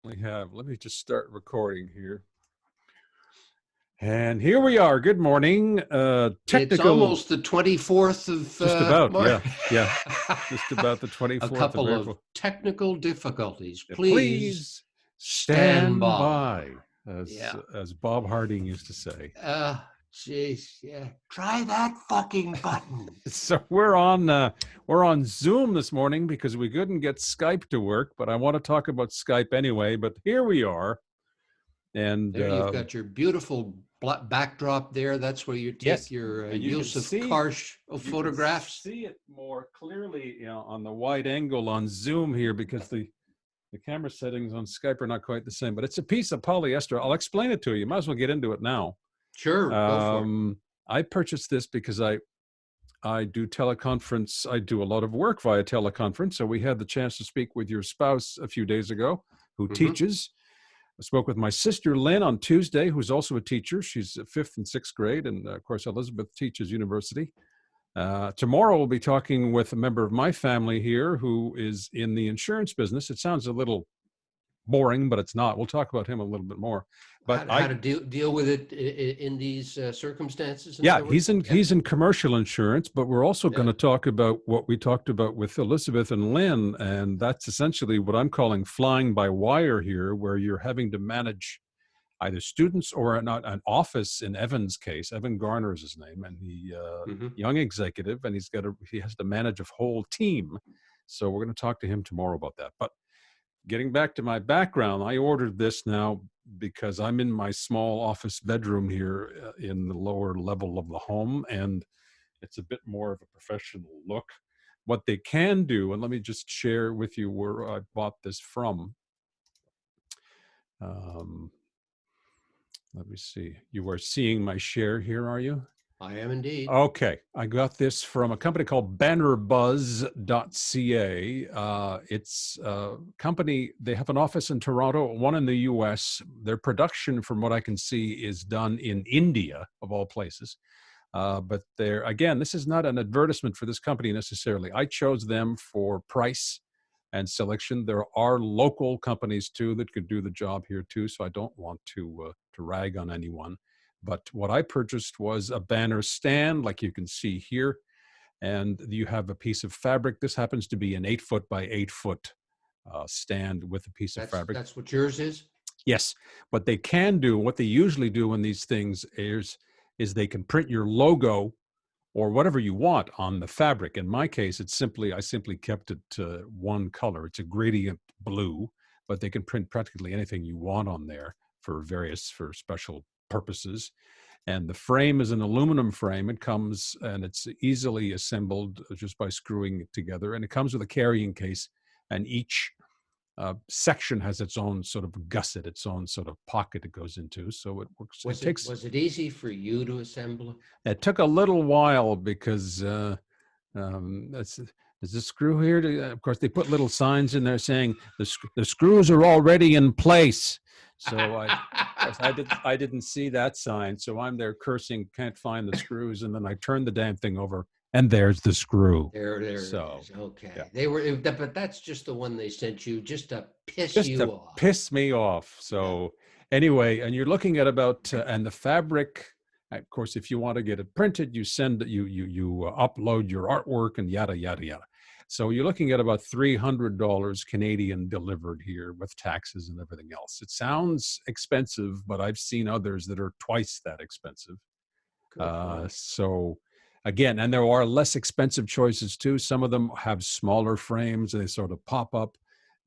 We have. Let me just start recording here. And here we are. Good morning. It's Technical, almost the 24th of just about. March. Yeah. Just about the A 24th of couple of April. technical difficulties. Please Please stand stand by. by, as Yeah. as Bob Harding used to say. Jeez. Yeah. Try that fucking button. So we're on Zoom this morning because we couldn't get Skype to work, but I want to talk about Skype anyway. But here we are, and There you've got your beautiful backdrop there. That's where you take yes, your and you can Joseph see Karsh you can photographs. see it more clearly, on the wide angle on Zoom here because the camera settings on Skype are not quite the same. But it's a piece of polyester. I'll explain it to you. Might as well get into it now. Sure, go for it. I purchased this because I do teleconference. I do a lot of work via teleconference. So we had the chance to speak with your spouse a few days ago, who Mm-hmm. teaches. I spoke with my sister Lynn on Tuesday, who's also a teacher. She's fifth and sixth grade, and of course Elizabeth teaches university. Tomorrow we'll be talking with a member of my family here who is in the insurance business. It sounds a little boring, but it's not. We'll talk about him a little bit more. But How to deal with it in these circumstances, in yeah, other words? Yeah. he's in commercial insurance, but we're also going Yeah. to talk about what we talked about with Elizabeth and Lynn, and that's essentially what I'm calling flying by wire here, where you're having to manage either students or an office. In Evan's case, Evan Garner is his name, and the Mm-hmm. young executive, and he has to manage a whole team. So we're going to talk to him tomorrow about that. But getting back to my background, I ordered this now because I'm in my small office bedroom here in the lower level of the home, and it's a bit more of a professional look. What they can do, and let me just share with you where I bought this from. Um, Let me see. You are seeing my share here, are you? I am indeed. Okay. I got this from a company called bannerbuzz.ca. It's a company, they have an office in Toronto, one in the US. Their production, from what I can see, is done in India, of all places. But again, this is not an advertisement for this company necessarily. I chose them for price and selection. There are local companies too that could do the job here too, so I don't want to rag on anyone. But what I purchased was a banner stand, like you can see here, and you have a piece of fabric. This happens to be an 8 foot by 8 foot stand with a piece of fabric. That's what yours is? Yes, what they can do, what they usually do in these things is they can print your logo or whatever you want on the fabric. In my case, I simply kept it to one color. It's a gradient blue, but they can print practically anything you want on there for special purposes. And the frame is an aluminum frame. It comes and it's easily assembled just by screwing it together. And it comes with a carrying case, and each section has its own sort of gusset, its own sort of pocket it goes into. So it works. Was it easy for you to assemble? It took a little while because there's a screw here. Of course, they put little signs in there saying the screws are already in place. So I didn't see that sign. So I'm there cursing, can't find the screws, and then I turned the damn thing over, and there's the screw. There So, it is. Okay. yeah. But that's just the one they sent you just to piss Just you to off. piss me off. So anyway, and you're looking at about and the fabric. Of course, if you want to get it printed, you upload your artwork and yada yada yada. So you're looking at about $300 Canadian delivered here with taxes and everything else. It sounds expensive, but I've seen others that are twice that expensive. So again, and there are less expensive choices too. Some of them have smaller frames, they sort of pop up.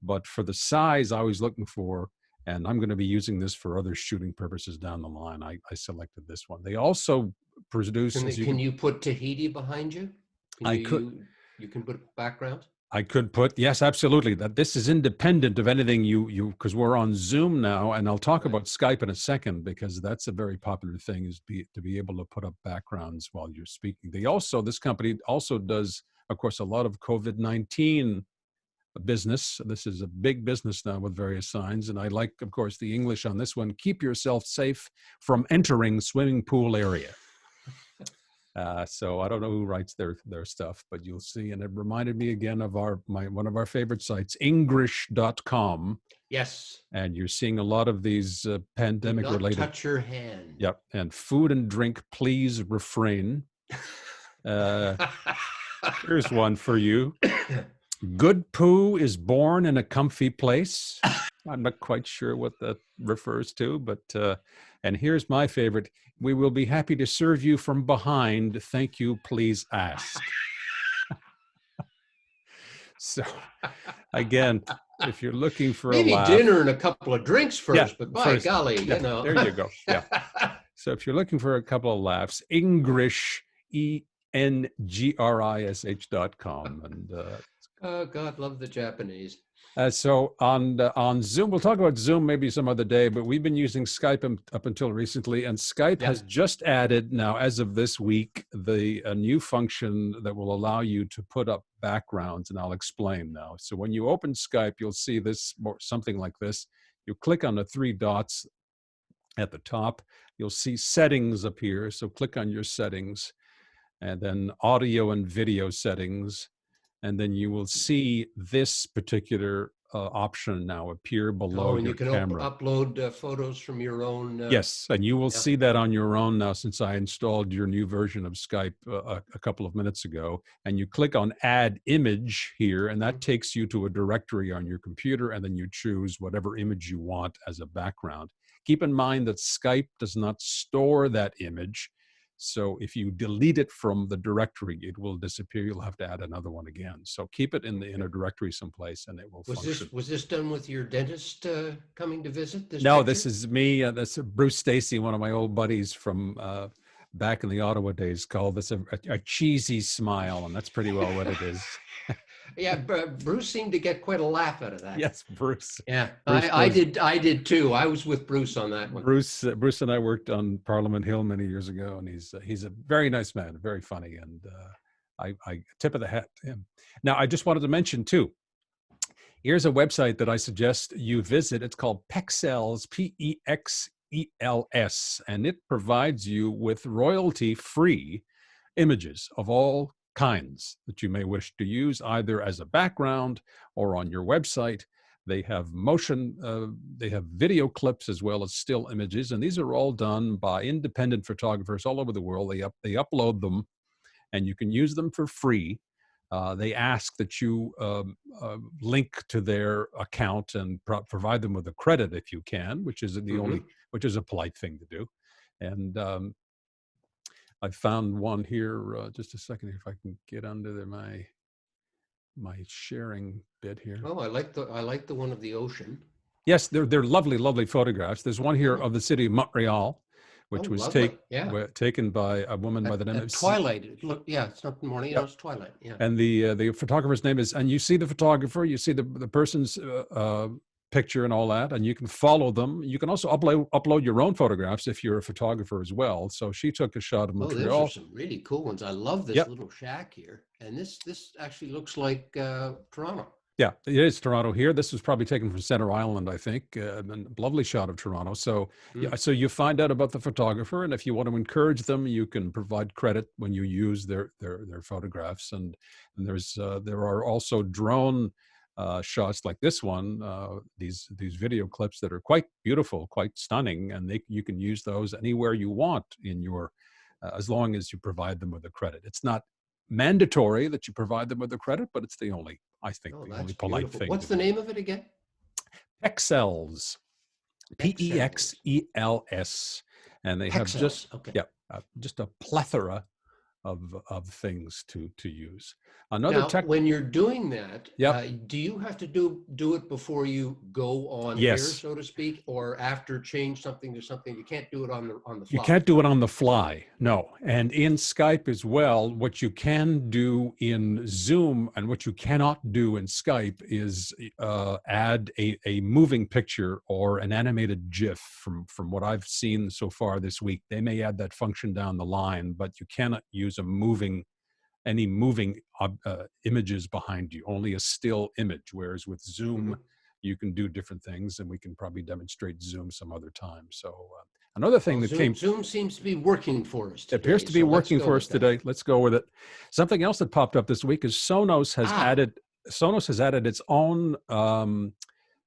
But for the size I was looking for, and I'm going to be using this for other shooting purposes down the line, I selected this one. They also produce. Can you put Tahiti behind you? You can put background? I could put, yes, absolutely. That this is independent of anything you because we're on Zoom now, and I'll talk about Skype in a second because that's a very popular thing to be able to put up backgrounds while you're speaking. This company also does, of course, a lot of COVID-19 business. This is a big business now with various signs, and I like, of course, the English on this one. Keep yourself safe from entering swimming pool area. So I don't know who writes their stuff, but you'll see. And it reminded me again of one of our favorite sites, English.com. Yes. And you're seeing a lot of these Do pandemic not related. touch your hand. Yep. And food and drink, please refrain. Here's one for you. Good poo is born in a comfy place. I'm not quite sure what that refers to, but, and here's my favorite. We will be happy to serve you from behind. Thank you, please ask. So again, if you're looking for Maybe a laugh. dinner and a couple of drinks first, but by first. golly, Yeah, you know. there you go. Yeah. So if you're looking for a couple of laughs, Ingrish, ENGRISH.com. And oh, God, love the Japanese. so on Zoom, we'll talk about Zoom maybe some other day, but we've been using Skype up until recently, and Skype has just added now, as of this week, a new function that will allow you to put up backgrounds, and I'll explain now. So when you open Skype, you'll see this, something like this. You click on the three dots at the top. You'll see settings appear, so click on your settings, and then audio and video settings. And then you will see this particular option now appear below your camera. And you can upload photos from your own. Yes, and you will see that on your own now, since I installed your new version of Skype a couple of minutes ago. And you click on Add Image here, and that takes you to a directory on your computer, and then you choose whatever image you want as a background. Keep in mind that Skype does not store that image. So if you delete it from the directory, it will disappear. You'll have to add another one again. So keep it in a directory someplace, and it will function. Was this done with your dentist coming to visit? No, this is me. That's Bruce Stacy, one of my old buddies from back in the Ottawa days, called this a cheesy smile, and that's pretty well what it is. Yeah, Bruce seemed to get quite a laugh out of that. Yes, Bruce. Yeah, I did too. I was with Bruce on that one. Bruce and I worked on Parliament Hill many years ago, and he's a very nice man, very funny, and I tip of the hat to him. Now, I just wanted to mention too, here's a website that I suggest you visit. It's called Pexels, Pexels, and it provides you with royalty-free images of all kinds that you may wish to use, either as a background or on your website. They have they have video clips as well as still images, and these are all done by independent photographers all over the world. They upload them, and you can use them for free. They ask that you link to their account and provide them with a credit if you can, which is which is a polite thing to do. And I found one here. Just a second, if I can get under my sharing bit here. Oh, I like the one of the ocean. Yes, they're lovely, lovely photographs. There's one here of the city of Montreal, which was taken by a woman by the name of Twilight. Look, yeah, it's not the morning. Yep. It's twilight. Yeah. And the photographer's name is, and you see the photographer, you see the person's picture and all that, and you can follow them. You can also upload your own photographs if you're a photographer as well. So she took a shot of Montreal. Oh, those are some really cool ones. I love this little shack here, and this actually looks like Toronto. Yeah, it is Toronto here. This was probably taken from Center Island, I think. A lovely shot of Toronto. So, so you find out about the photographer, and if you want to encourage them, you can provide credit when you use their photographs. And there are also drone shots like this one, these video clips that are quite beautiful, quite stunning, and you can use those anywhere you want in your, as long as you provide them with a credit. It's not mandatory that you provide them with a credit, but it's the only, I think, the only polite thing. What's the name of it again? Pexels, Pexels, and they have just just a plethora of things to use. Now, when you're doing that, do you have to do it before you go on here, so to speak, or after change something to something? You can't do it on the fly. You can't do it on the fly, no. And in Skype as well, what you can do in Zoom and what you cannot do in Skype is add a moving picture or an animated GIF. From what I've seen so far this week, they may add that function down the line, but you cannot use any moving images behind you, only a still image. Whereas with Zoom, you can do different things, and we can probably demonstrate Zoom some other time. So another thing Zoom seems to be working for us today. It appears to be working for us today. Let's go with it. Something else that popped up this week is Sonos has added its own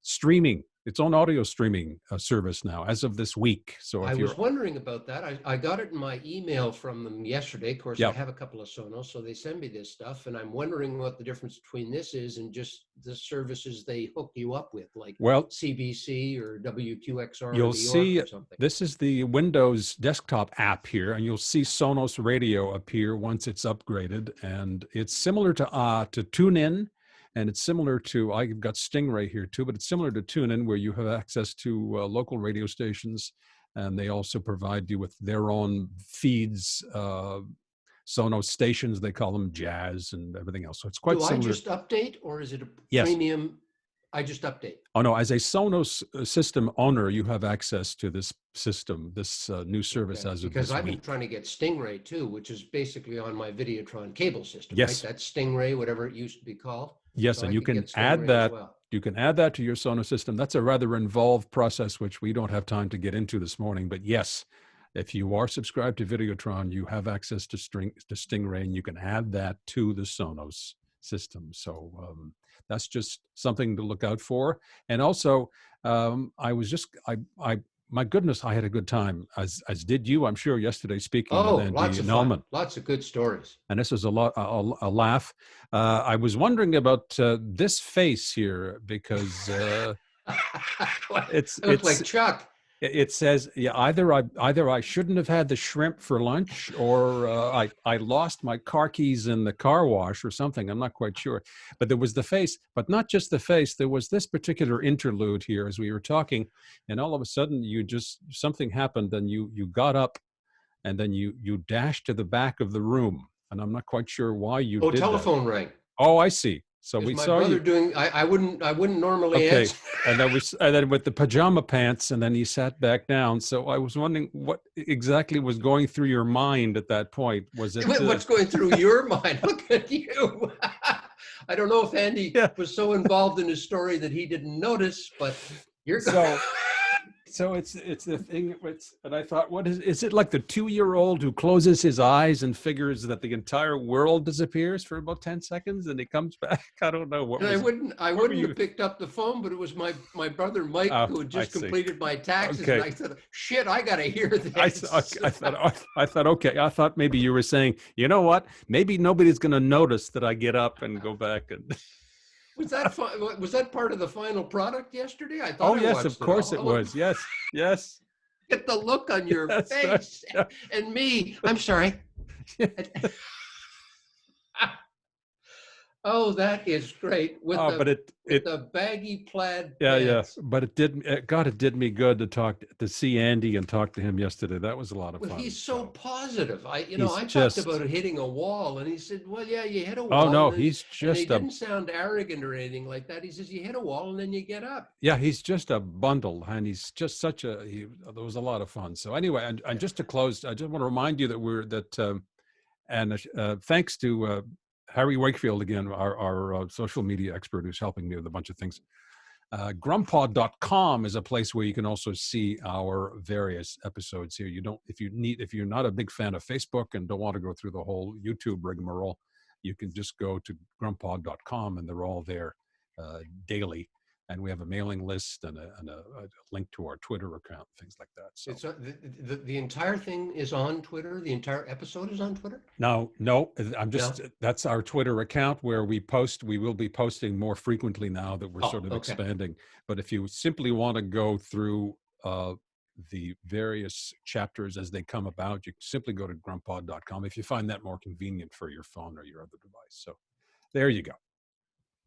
streaming its own audio streaming service now as of this week. So if I was wondering about that. I got it in my email from them yesterday. Of course, I have a couple of Sonos, so they send me this stuff, and I'm wondering what the difference between this is and just the services they hook you up with, like CBC or WQXR. You'll see or something. This is the Windows desktop app here, and you'll see Sonos Radio appear once it's upgraded, and it's similar to TuneIn. And it's similar to, I've got Stingray here too, but it's similar to TuneIn, where you have access to local radio stations, and they also provide you with their own feeds, Sonos stations, they call them, jazz and everything else. So it's quite similar. Do I just update, or is it a premium? I just update. Oh no, as a Sonos system owner, you have access to this system, this new service as of this week. Because I've been trying to get Stingray too, which is basically on my Videotron cable system. Yes. Right? That's Stingray, whatever it used to be called. Yes, so and you can add that. You can add that to your Sonos system. That's a rather involved process, which we don't have time to get into this morning. But yes, if you are subscribed to Videotron, you have access to Stingray, and you can add that to the Sonos system. So that's just something to look out for. And also, my goodness, I had a good time, as did you, I'm sure, yesterday, speaking with Andy Nelman. Lots of good stories. And this was a laugh. I was wondering about this face here, because it looks like Chuck. It says, either I shouldn't have had the shrimp for lunch, or I lost my car keys in the car wash or something. I'm not quite sure. But there was the face, but not just the face. There was this particular interlude here as we were talking, and all of a sudden something happened, and you got up, and then you dashed to the back of the room, and I'm not quite sure why you did that. Telephone rang. Oh, I see. So we saw you doing. I wouldn't normally answer. and then with the pajama pants, and then you sat back down. So I was wondering what exactly was going through your mind at that point. Was it what's going through your mind? Look at you. I don't know if Andy was so involved in his story that he didn't notice, but you're So it's the thing. And I thought, what is it like the 2-year-old who closes his eyes and figures that the entire world disappears for about 10 seconds and he comes back? I don't know what. I wouldn't have picked up the phone, but it was my brother Mike who had just completed my taxes, and I said, "Shit, I got to hear this." I thought, okay. I thought maybe you were saying, you know what? Maybe nobody's going to notice that I get up and go back and. Was that part of the final product yesterday? I thought. Oh yes, of course it was. Yes. Get the look on your face, and me. I'm sorry. Oh, that is great. With the baggy plaid pants. But it did me good to see Andy and talk to him yesterday. That was a lot of fun. He's so positive. I talked about hitting a wall, and he said, "Well, yeah, you hit a wall." Oh no, he's just. He didn't sound arrogant or anything like that. He says, "You hit a wall, and then you get up." Yeah, he's just a bundle, and he's just there was a lot of fun. So anyway, and just to close, I just want to remind you that thanks to. Harry Wakefield, again, our social media expert who's helping me with a bunch of things. Grumpod.com is a place where you can also see our various episodes here. If you're not a big fan of Facebook and don't want to go through the whole YouTube rigmarole, you can just go to grumpod.com, and they're all there daily. And we have a mailing list and a link to our Twitter account, things like that. So it's the entire thing is on Twitter. The entire episode is on Twitter. No, that's our Twitter account where we post. We will be posting more frequently now that we're sort of expanding. But if you simply want to go through the various chapters as they come about, you simply go to grumpod.com if you find that more convenient for your phone or your other device. So there you go.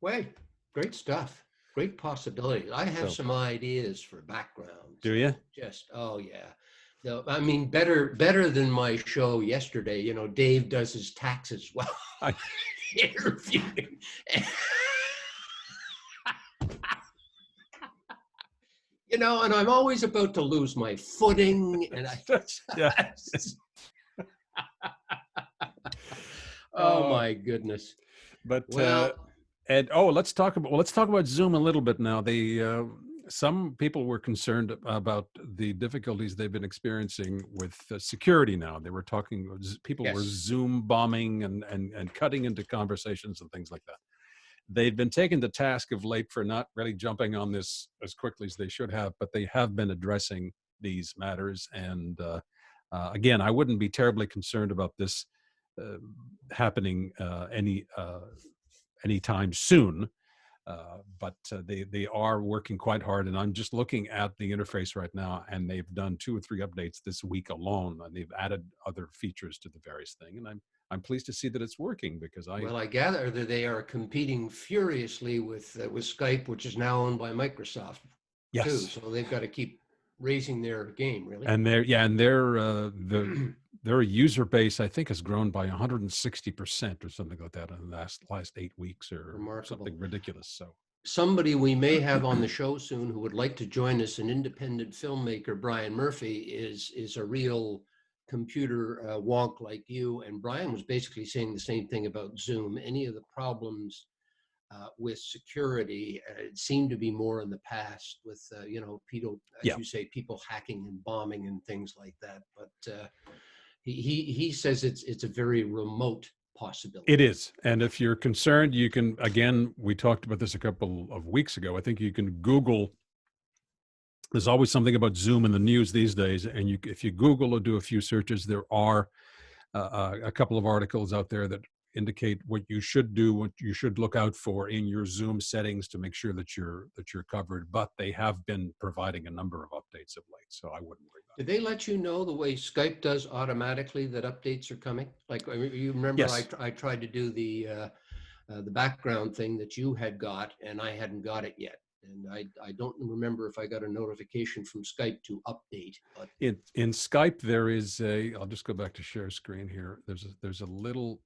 Wait, great stuff. Great possibilities. I have some ideas for backgrounds. Do you? No, I mean, better than my show yesterday. You know, Dave does his taxes well. I interviewed him. And I'm always about to lose my footing, and oh my goodness. But let's talk about Zoom a little bit now. Some people were concerned about the difficulties they've been experiencing with security now. They were people were Zoom bombing and cutting into conversations and things like that. they've been taken to task of late for not really jumping on this as quickly as they should have, but they have been addressing these matters. And again, I wouldn't be terribly concerned about this happening anytime soon. But they are working quite hard, and I'm just looking at the interface right now, and they've done 2 or 3 updates this week alone, and they've added other features to the various thing, and I'm pleased to see that it's working because Well, I gather that they are competing furiously with Skype, which is now owned by Microsoft, too. yes, So they've got to keep raising their game, really. and their user base, I think, has grown by 160% or something like that in the last 8 weeks, or Remarkable. something ridiculous. So somebody we may have on the show soon who would like to join us, an independent filmmaker, Brian Murphy, is a real computer wonk like you. And Brian was basically saying the same thing about Zoom. Any of the problems with security seem to be more in the past with, people, as you say, people hacking and bombing and things like that. But he says it's a very remote possibility. it is. And if you're concerned, you can, again, we talked about this a couple of weeks ago. I think you can Google. There's always something about Zoom in the news these days. And if you Google or do a few searches, there are a couple of articles out there that indicate what you should do, what you should look out for in your Zoom settings to make sure that you're covered. But they have been providing a number of updates of late, so I wouldn't worry about it. Did they let you know the way Skype does automatically that updates are coming? Like, you remember, Yes. I tried to do the background thing that you had got, and I hadn't got it yet. And I don't remember if I got a notification from Skype to update. But in Skype, there is I'll just go back to share screen here. There's a little,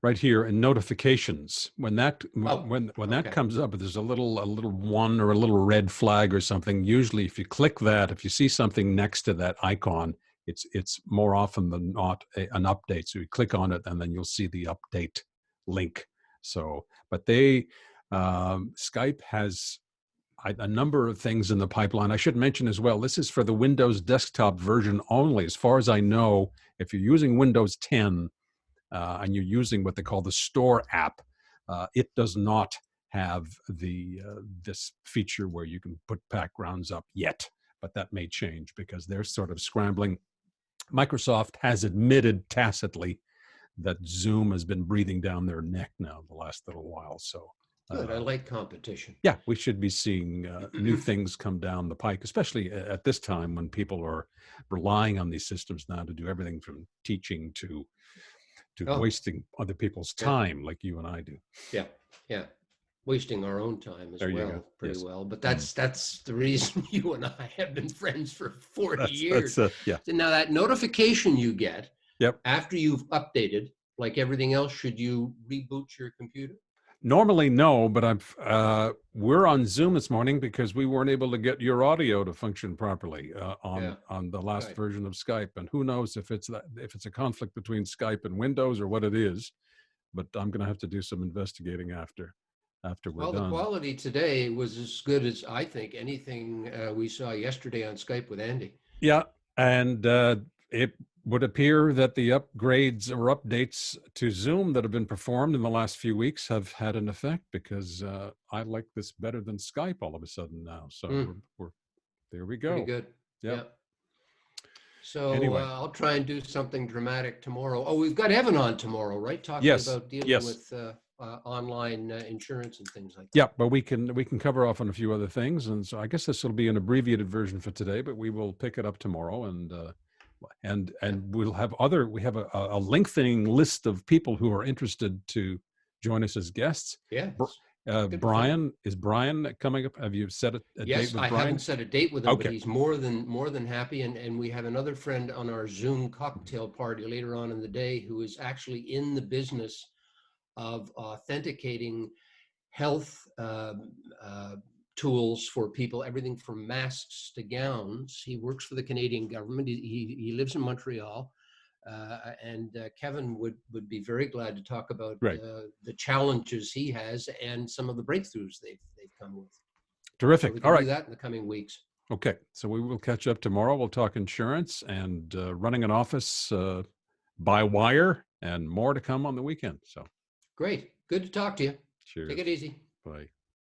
right here in notifications. When that okay. comes up, there's a little one or a little red flag or something. Usually, if you click that, if you see something next to that icon, it's more often than not an update. So you click on it, and then you'll see the update link. So, but Skype has a number of things in the pipeline. I should mention as well, this is for the Windows desktop version only. As far as I know, if you're using Windows 10 and you're using what they call the Store app, it does not have this feature where you can put backgrounds up yet. But that may change because they're sort of scrambling. Microsoft has admitted tacitly that Zoom has been breathing down their neck now the last little while. So good. I like competition. Yeah, we should be seeing new things come down the pike, especially at this time when people are relying on these systems now to do everything from teaching to wasting other people's time, like you and I do. Yeah. Wasting our own time as well, pretty yes. well. But that's the reason you and I have been friends for 40 years. So now that notification you get after you've updated, like everything else, should you reboot your computer? Normally, no, but we're on Zoom this morning because we weren't able to get your audio to function properly on the last version of Skype. And who knows if it's a conflict between Skype and Windows or what it is. But I'm going to have to do some investigating after we're done. The quality today was as good as I think anything we saw yesterday on Skype with Andy. Yeah, and it would appear that the upgrades or updates to Zoom that have been performed in the last few weeks have had an effect, because I like this better than Skype all of a sudden now. So we're there we go. Pretty good. Yeah. So anyway, I'll try and do something dramatic tomorrow. Oh, we've got Evan on tomorrow, right? Talking about dealing with online insurance and things like that. Yeah, but we can cover off on a few other things, and so I guess this will be an abbreviated version for today, but we will pick it up tomorrow, and we'll have we have a lengthening list of people who are interested to join us as guests. Yeah. Brian, is Brian coming up? Have you set a date with Brian? Yes, I haven't set a date with him, but he's more than happy. And we have another friend on our Zoom cocktail party later on in the day who is actually in the business of authenticating health tools for people, everything from masks to gowns. He works for the Canadian government. He lives in Montreal. And Kevin would be very glad to talk about the challenges he has and some of the breakthroughs they've come with. Terrific. So we can do that in the coming weeks. Okay, so we will catch up tomorrow. We'll talk insurance and running an office by wire, and more to come on the weekend. So Great. Good to talk to you. Take it cheers. easy. Bye.